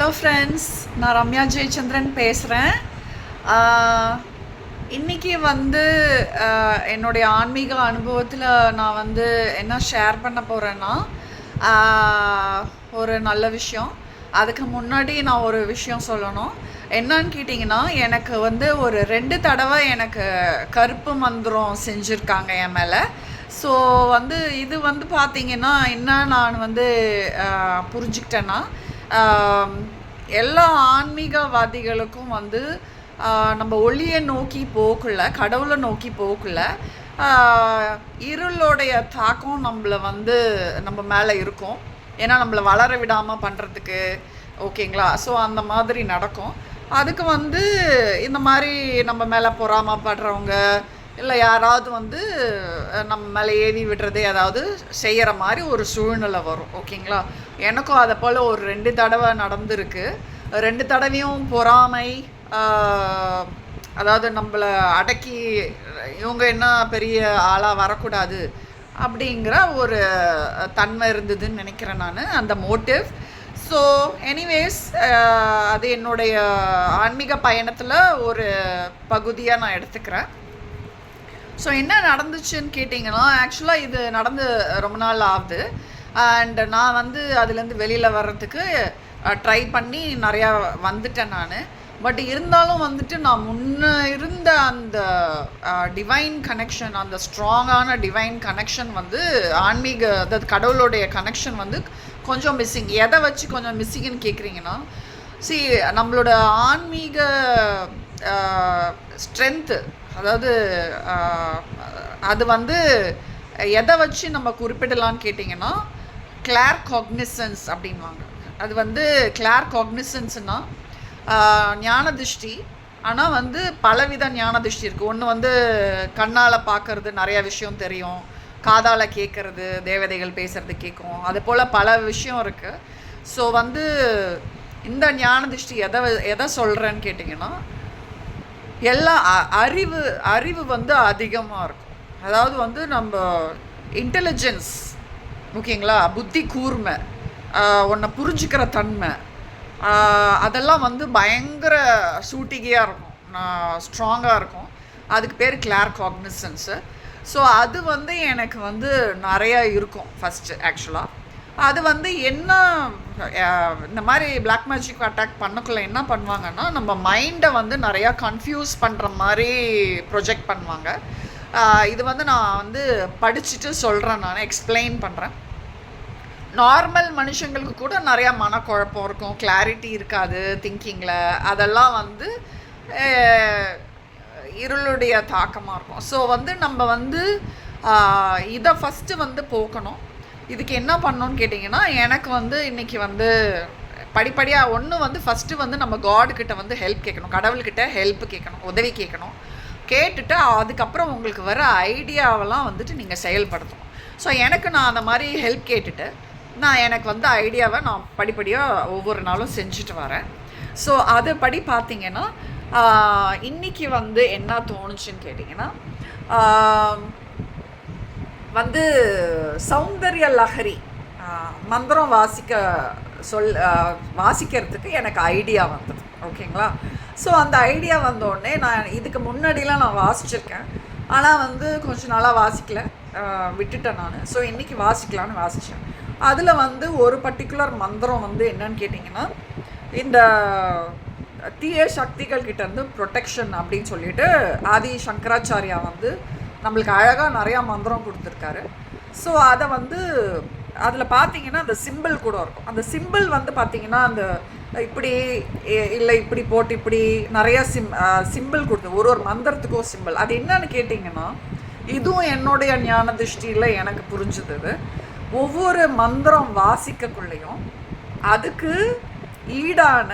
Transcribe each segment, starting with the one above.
Hello friends, நான் ரம்யா ஜெயச்சந்திரன் பேசுகிறேன். இன்றைக்கி வந்து என்னுடைய ஆன்மீக அனுபவத்தில் நான் வந்து என்ன ஷேர் பண்ண போகிறேன்னா, ஒரு நல்ல விஷயம். அதுக்கு முன்னாடி நான் ஒரு விஷயம் சொல்லணும். என்னன்னு கேட்டிங்கன்னா, எனக்கு வந்து ஒரு 2 தடவை எனக்கு கருப்பு மந்திரம் செஞ்சுருக்காங்க என் மேலே. ஸோ வந்து இது வந்து பார்த்திங்கன்னா என்ன நான் வந்து புரிஞ்சுக்கிட்டேன்னா, எல்லா ஆன்மீகவாதிகளுக்கும் வந்து நம்ம ஒளியை நோக்கி போகக்குள்ள, கடவுளை நோக்கி போகக்குள்ள இருளுடைய தாக்கம் நம்மளை வந்து நம்ம மேலே இருக்கும். ஏன்னா நம்மளை வளர விடாமல் பண்ணுறதுக்கு, ஓகேங்களா? ஸோ அந்த மாதிரி நடக்கும். அதுக்கு வந்து இந்த மாதிரி நம்ம மேலே பொறாமப்படுறவங்க இல்லை யாராவது வந்து நம்ம மேலே ஏவி விடுறது ஏதாவது செய்கிற மாதிரி ஒரு சூழ்நிலை வரும், ஓகேங்களா? எனக்கும் அதை போல் ஒரு 2 தடவை நடந்திருக்கு. 2 தடவையும் பொறாமை, அதாவது நம்மளை அடக்கி இவங்க என்ன பெரிய ஆளாக வரக்கூடாது அப்படிங்கிற ஒரு தன்மை இருந்ததுன்னு நினைக்கிறேன் நான், அந்த மோட்டிவ். ஸோ எனிவேஸ், அது என்னுடைய ஆன்மீக பயணத்தில் ஒரு பகுதியாக நான் எடுத்துக்கிறேன். ஸோ என்ன நடந்துச்சுன்னு கேட்டிங்கன்னா, ஆக்சுவலாக இது நடந்து ரொம்ப நாள் ஆகுது. அண்ட் நான் வந்து அதுலேருந்து வெளியில் வர்றதுக்கு ட்ரை பண்ணி நிறையா வந்துட்டேன் நான். பட் இருந்தாலும் வந்துட்டு நான் முன்ன இருந்த அந்த டிவைன் கனெக்ஷன், அந்த ஸ்ட்ராங்கான டிவைன் கனெக்ஷன் வந்து ஆன்மீக, அதாவது கடவுளுடைய கனெக்ஷன் வந்து கொஞ்சம் மிஸ்ஸிங். எதை வச்சு கொஞ்சம் மிஸ்ஸிங்னு கேட்குறீங்கன்னா, நம்மளோட ஆன்மீக ஸ்ட்ரென்த்து, அதாவது அது வந்து எதை வச்சு நம்ம குறிப்பிடலான்னு கேட்டிங்கன்னா, கிளார் காக்னிசன்ஸ் அப்படின்வாங்க. அது வந்து கிளார் காக்னிசன்ஸ்னால் ஞான திருஷ்டி. ஆனால் வந்து பலவித ஞான திருஷ்டி இருக்குது. ஒன்று வந்து கண்ணால் பார்க்கறது, நிறையா விஷயம் தெரியும். காதால் கேட்குறது, தேவதைகள் பேசுகிறது கேட்கும். அது போல் பல விஷயம் இருக்குது. ஸோ வந்து இந்த ஞான திருஷ்டி எதை சொல்கிறேன்னு கேட்டிங்கன்னா, எல்லாம் அறிவு வந்து அதிகமாக இருக்கும். அதாவது வந்து நம்ம இன்டெலிஜென்ஸ், ஓகேங்களா, புத்தி கூர்மை, ஒன்றை புரிஞ்சுக்கிற தன்மை, அதெல்லாம் வந்து பயங்கர சூட்டிகையாக இருக்கும், ஸ்ட்ராங்காக இருக்கும். அதுக்கு பேர் கிளார் காக்னிசன்ஸு. ஸோ அது வந்து எனக்கு வந்து நிறையா இருக்கும் ஃபஸ்ட்டு. ஆக்சுவலாக அது வந்து என்ன, இந்த மாதிரி பிளாக் மேஜிக் அட்டாக் பண்ணக்குள்ள என்ன பண்ணுவாங்கன்னா, நம்ம மைண்டை வந்து நிறையா கன்ஃபியூஸ் பண்ணுற மாதிரி ப்ரொஜெக்ட் பண்ணுவாங்க. இது வந்து நான் வந்து படிச்சுட்டு சொல்கிறேன், நான் எக்ஸ்பிளைன் பண்ணுறேன். நார்மல் மனுஷங்களுக்கு கூட நிறையா மனக்குழப்பம் இருக்கும், கிளாரிட்டி இருக்காது திங்கிங்கில். அதெல்லாம் வந்து இருளுடைய தாக்கமாக இருக்கும். ஸோ வந்து நம்ம வந்து இதை ஃபஸ்ட்டு வந்து போக்கணும். இதுக்கு என்ன பண்ணணும்னு கேட்டிங்கன்னா, எனக்கு வந்து இன்றைக்கி வந்து படிப்படியாக ஒன்று வந்து ஃபஸ்ட்டு வந்து நம்ம காட்கிட்ட வந்து ஹெல்ப் கேட்கணும், கடவுள்கிட்ட ஹெல்ப் கேட்கணும், உதவி கேட்கணும். கேட்டுட்டு அதுக்கப்புறம் உங்களுக்கு வர ஐடியாவெல்லாம் வந்துட்டு நீங்கள் செயல்படுத்தணும். ஸோ நான் அந்த மாதிரி ஹெல்ப் கேட்டுட்டு எனக்கு வந்து ஐடியாவை நான் படிப்படியாக ஒவ்வொரு நாளும் செஞ்சுட்டு வரேன். ஸோ அதுபடி பார்த்திங்கன்னா, இன்றைக்கி வந்து என்ன தோணுச்சுன்னு கேட்டிங்கன்னா, வந்து சௌந்தர்ய லஹரி மந்திரம் வாசிக்கிறதுக்கு எனக்கு ஐடியா வந்தது, ஓகேங்களா? ஸோ அந்த ஐடியா வந்தோடனே நான் இதுக்கு முன்னாடிலாம் நான் வாசிச்சிருக்கேன், ஆனால் வந்து கொஞ்ச நாளாக வாசிக்கல, விட்டுட்டேன் நான். ஸோ இன்றைக்கி வாசிக்கலான்னு வாசித்தேன். அதில் வந்து ஒரு பர்டிகுலர் மந்திரம் வந்து என்னன்னு கேட்டிங்கன்னா, இந்த தீய சக்திகள் கிட்டேருந்து ப்ரொடெக்ஷன் அப்படின்னு சொல்லிட்டு ஆதி சங்கராச்சாரியா வந்து நம்மளுக்கு அழகாக நிறையா மந்திரம் கொடுத்துருக்காரு. ஸோ அதை வந்து அதில் பார்த்திங்கன்னா அந்த சிம்பிள் கூட இருக்கும். அந்த சிம்பிள் வந்து பார்த்திங்கன்னா அந்த இப்படி இல்லை இப்படி போட்டு இப்படி நிறையா சிம்பிள் கொடுத்து ஒரு மந்திரத்துக்கும் சிம்பிள். அது என்னன்னு கேட்டிங்கன்னா, இதுவும் என்னுடைய ஞான திருஷ்டியில் எனக்கு புரிஞ்சுது. ஒவ்வொரு மந்திரம் வாசிக்கக்குள்ளேயும் அதுக்கு ஈடான,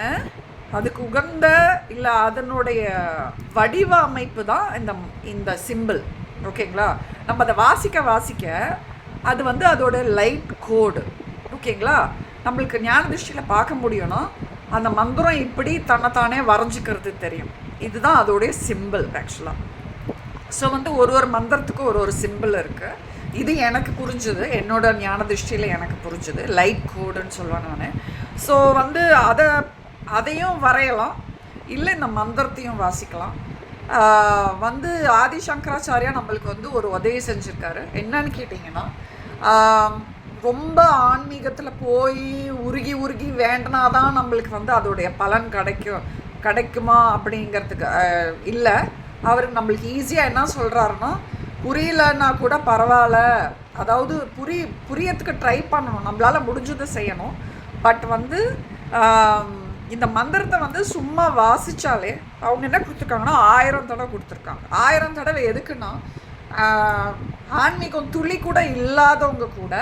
அதுக்கு உகந்த இல்லை அதனுடைய வடிவமைப்பு தான் இந்த சிம்பிள், ஓகேங்களா? நம்ம அதை வாசிக்க அது வந்து அதோட லைட் கோடு, ஓகேங்களா? நம்மளுக்கு ஞான திருஷ்டியில் பார்க்க முடியும்னா அந்த மந்திரம் இப்படி தன்னைத்தானே வரைஞ்சிக்கிறது தெரியும். இதுதான் அதோடைய சிம்பிள் ஆக்சுவலாக. ஸோ வந்து ஒரு மந்திரத்துக்கும் ஒரு சிம்பிள் இருக்குது. இது எனக்கு புரிஞ்சுது, என்னோட ஞான திருஷ்டியில் எனக்கு புரிஞ்சுது, லைட் கோடுன்னு சொல்லுவேன் நான். ஸோ வந்து அதை அதையும் வரையலாம், இல்லை இந்த மந்திரத்தையும் வாசிக்கலாம். வந்து ஆதி சங்கராச்சாரியா நம்மளுக்கு வந்து ஒரு உதவி செஞ்சுருக்காரு. என்னன்னு கேட்டிங்கன்னா, ரொம்ப ஆன்மீகத்தில் போய் உருகி உருகி வேண்டனாதான் நம்மளுக்கு வந்து அதோடைய பலன் கிடைக்குமா அப்படிங்கிறதுக்கு இல்லை. அவர் நம்மளுக்கு ஈஸியாக என்ன சொல்கிறாருன்னா, புரியலன்னா கூட பரவாயில்ல, அதாவது புரியறதுக்கு ட்ரை பண்ணணும், நம்மளால் முடிஞ்சதை செய்யணும். பட் வந்து இந்த மந்திரத்தை வந்து சும்மா வாசித்தாலே அவங்க என்ன கொடுத்துருக்காங்கன்னா 1000 தடவை கொடுத்துருக்காங்க. 1000 தடவை எதுக்குன்னா, ஆன்மீகம் துளி கூட இல்லாதவங்க கூட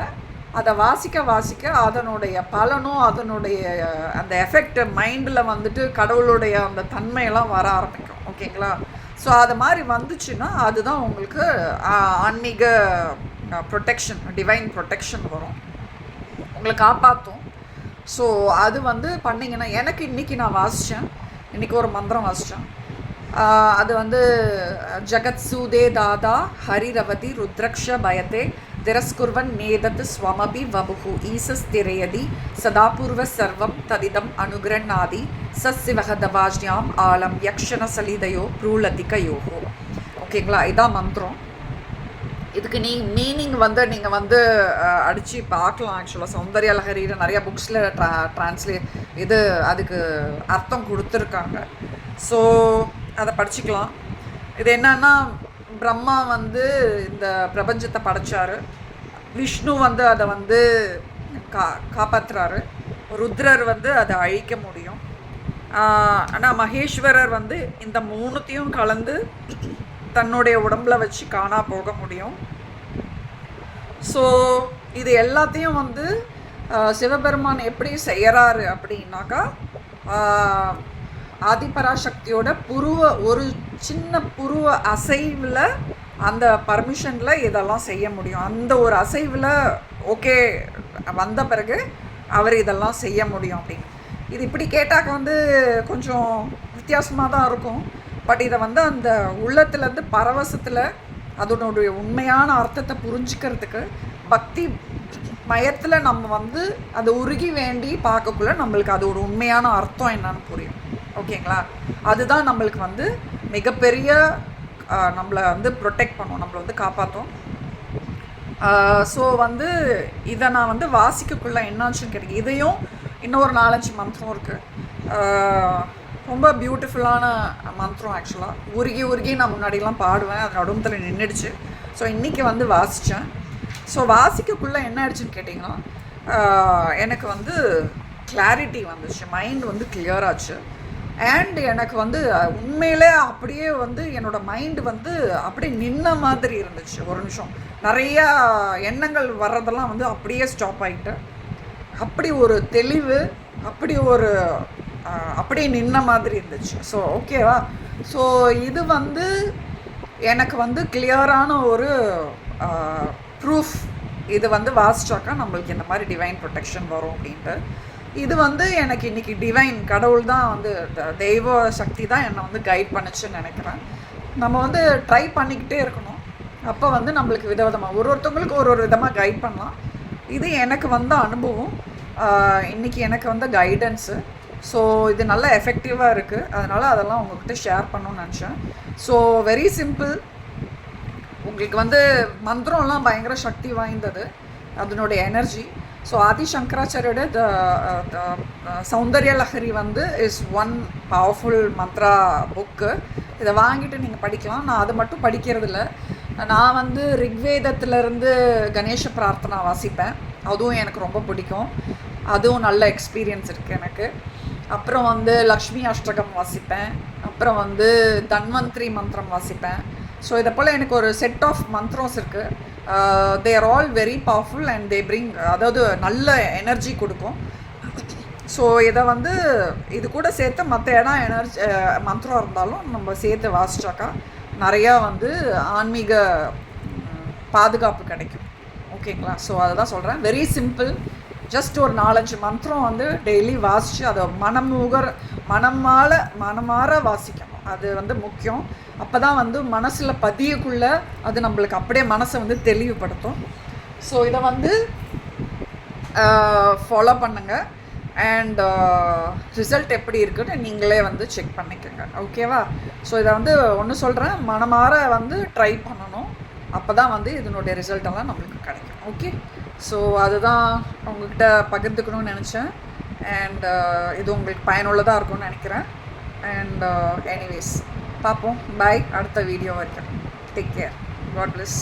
அதை வாசிக்க அதனுடைய பலனும் அதனுடைய அந்த எஃபெக்ட் மைண்டில் வந்துட்டு கடவுளுடைய அந்த தன்மையெல்லாம் வர ஆரம்பிக்கும். ஓகேங்களா? ஸோ அது மாதிரி வந்துச்சுன்னா அதுதான் உங்களுக்கு ஆன்மீக ப்ரொடெக்ஷன், டிவைன் ப்ரொடெக்ஷன் வரும், உங்களை காப்பாற்றும். ஸோ அது வந்து பண்ணிங்கன்னா, எனக்கு இன்றைக்கி நான் வாசித்தேன், இன்றைக்கி ஒரு மந்திரம் வாசித்தேன். அது வந்து ஜகத் சூதே தாதா ஹரிரவதி ருத்ரக்ஷ பயத்தே திரஸ்குர்வன் நேதத் ஸ்வமபி வபுகு ஈசஸ் திரையதி சதாபூர்வ சர்வம் ததிதம் அனுகிரநாதி சசிவகதவாஜ்யாம் ஆலம் யக்ஷண சலிதையோ ப்ரூலதிகயோகோ. ஓகேங்களா? இதான் மந்திரம். இதுக்கு மீனிங் வந்து நீங்கள் வந்து அடித்து பார்க்கலாம். ஆக்சுவலாக சௌந்தர்ய லஹரியில் நிறைய புக்ஸில் இது அதுக்கு அர்த்தம் கொடுத்துருக்காங்க. ஸோ அதை படிச்சுக்கலாம். இது என்னன்னா, பிரம்மா வந்து இந்த பிரபஞ்சத்தை படைச்சார், விஷ்ணு வந்து அதை வந்து காப்பாற்றுறாரு, ருத்ரர் வந்து அதை அழிக்க முடியும். ஆனால் மகேஸ்வரர் வந்து இந்த மூணுத்தையும் கலந்து தன்னுடைய உடம்புல வச்சு காணா போக முடியும். ஸோ இது எல்லாத்தையும் வந்து சிவபெருமான் எப்படி செய்யறாரு அப்படின்னாக்கா, ஆதிபராசக்தியோட ஒரு சின்ன புருவ அசைவில் அந்த பர்மிஷனில் இதெல்லாம் செய்ய முடியும். அந்த ஒரு அசைவில் ஓகே வந்த பிறகு அவர் இதெல்லாம் செய்ய முடியும் அப்படின்னு. இது இப்படி கேட்டாக்க வந்து கொஞ்சம் வித்தியாசமாக தான் இருக்கும். பட் இதை வந்து அந்த உள்ளத்துலேருந்து பரவசத்தில் அதனுடைய உண்மையான அர்த்தத்தை புரிஞ்சுக்கிறதுக்கு பக்தி மயத்தில் நம்ம வந்து அதை உருகி வேண்டி பார்க்கக்குள்ள நம்மளுக்கு அதோட உண்மையான அர்த்தம் என்னன்னு புரியும். ஓகேங்களா? அதுதான் நம்மளுக்கு வந்து மிகப்பெரிய நம்மளை வந்து ப்ரொடெக்ட் பண்ணும், நம்மளை வந்து காப்பாற்றும். ஸோ வந்து இதை நான் வந்து வாசிக்கக்குள்ள என்னாச்சுன்னு கேட்டேன். இதையும் இன்னொரு 4-5 மந்திரம் இருக்குது. ரொம்ப பியூட்டிஃபுல்லான மந்திரம். ஆக்சுவலாக உருகி நான் முன்னாடிலாம் பாடுவேன், அது நடுமத்தில் நின்றுடுச்சு. ஸோ இன்றைக்கி வந்து வாசித்தேன். ஸோ வாசிக்கக்குள்ளே என்ன ஆயிடுச்சுன்னு கேட்டிங்கன்னா, எனக்கு வந்து கிளாரிட்டி வந்துச்சு, மைண்ட் வந்து கிளியராச்சு. அண்ட் எனக்கு வந்து உண்மையிலே அப்படியே வந்து என்னோடய மைண்டு வந்து அப்படியே நின்ன மாதிரி இருந்துச்சு. ஒரு நிமிஷம் நிறையா எண்ணங்கள் வர்றதெல்லாம் வந்து அப்படியே ஸ்டாப் ஆகிட்டு, அப்படி ஒரு தெளிவு, அப்படியே நின்ன மாதிரி இருந்துச்சு. ஸோ ஓகேவா? ஸோ இது வந்து எனக்கு வந்து கிளியரான ஒரு ப்ரூஃப். இது வந்து வாசிச்சாக்கா நம்மளுக்கு இந்த மாதிரி டிவைன் ப்ரொடெக்ஷன் வரும் அப்படின்ட்டு. இது வந்து எனக்கு இன்றைக்கி டிவைன் கடவுள் தான் வந்து தெய்வ சக்தி தான் என்னை வந்து கைட் பண்ணுச்சுன்னு நினைக்கிறேன். நம்ம வந்து ட்ரை பண்ணிக்கிட்டே இருக்கணும். அப்போ வந்து நம்மளுக்கு விதவிதமாக ஒருத்தவங்களுக்கு ஒரு விதமாக கைட் பண்ணலாம். இது எனக்கு வந்த அனுபவம், இன்றைக்கி எனக்கு வந்து கைடன்ஸு. ஸோ இது நல்லா எஃபெக்டிவாக இருக்குது. அதனால் அதெல்லாம் உங்கள்கிட்ட ஷேர் பண்ணணும்னு நினச்சேன். So very simple. உங்களுக்கு வந்து மந்திரம்லாம் பயங்கர சக்தி வாய்ந்தது, அதனுடைய எனர்ஜி. ஸோ ஆதி சங்கராச்சாரியோட சௌந்தர்ய லஹரி வந்து is one powerful Mantra book. இதை வாங்கிட்டு நீங்கள் படிக்கலாம். நான் அதை மட்டும் படிக்கிறதில்ல. நான் வந்து ரிக்வேதத்திலேருந்து கணேச பிரார்த்தனா வாசிப்பேன், அதுவும் எனக்கு ரொம்ப பிடிக்கும். அதுவும் நல்ல எக்ஸ்பீரியன்ஸ் இருக்குது எனக்கு. அப்புறம் வந்து லக்ஷ்மி அஷ்டகம் வாசிப்பேன். அப்புறம் வந்து தன்வந்திரி மந்திரம் வாசிப்பேன். ஸோ இதை போல் எனக்கு ஒரு செட் ஆஃப் மந்த்ரோஸ் இருக்குது. They are all very powerful and they bring, அதாவது நல்ல எனர்ஜி கொடுக்கும். ஸோ இதை வந்து இது கூட சேர்த்து மற்ற இடம் எனர்ஜி மந்திரம் இருந்தாலும் நம்ம சேர்த்து வாசிச்சாக்கா நிறையா வந்து ஆன்மீக பாதுகாப்பு கிடைக்கும். ஓகேங்களா? ஸோ அதை தான் சொல்கிறேன். Very simple. ஜஸ்ட் ஒரு 4-5 மந்திரம் வந்து டெய்லி வாசித்து அதை மனமாற வாசிக்கணும். அது வந்து முக்கியம். அப்போ தான் வந்து மனசில் பதியக்குள்ளே அது நம்மளுக்கு அப்படியே மனசை வந்து தெளிவுபடுத்தும். ஸோ இதை வந்து ஃபாலோ பண்ணுங்கள். அண்ட் ரிசல்ட் எப்படி இருக்குன்னு நீங்களே வந்து செக் பண்ணிக்கோங்க. ஓகேவா? ஸோ இதை வந்து ஒன்று சொல்கிறேன், மனமாற வந்து ட்ரை பண்ணணும். அப்போ தான் வந்து இதனுடைய ரிசல்ட்டெல்லாம் நம்மளுக்கு கிடைக்கும். ஓகே, ஸோ அதுதான் உங்கள்கிட்ட பகிர்ந்துக்கணும்னு நினச்சேன். அண்ட் இது உங்களுக்கு பயனுள்ளதாக இருக்கும்னு நினைக்கிறேன். அண்ட் எனிவேஸ் பார்ப்போம். பாய். அடுத்த வீடியோ வரைக்கும் டேக் கேர். God plus.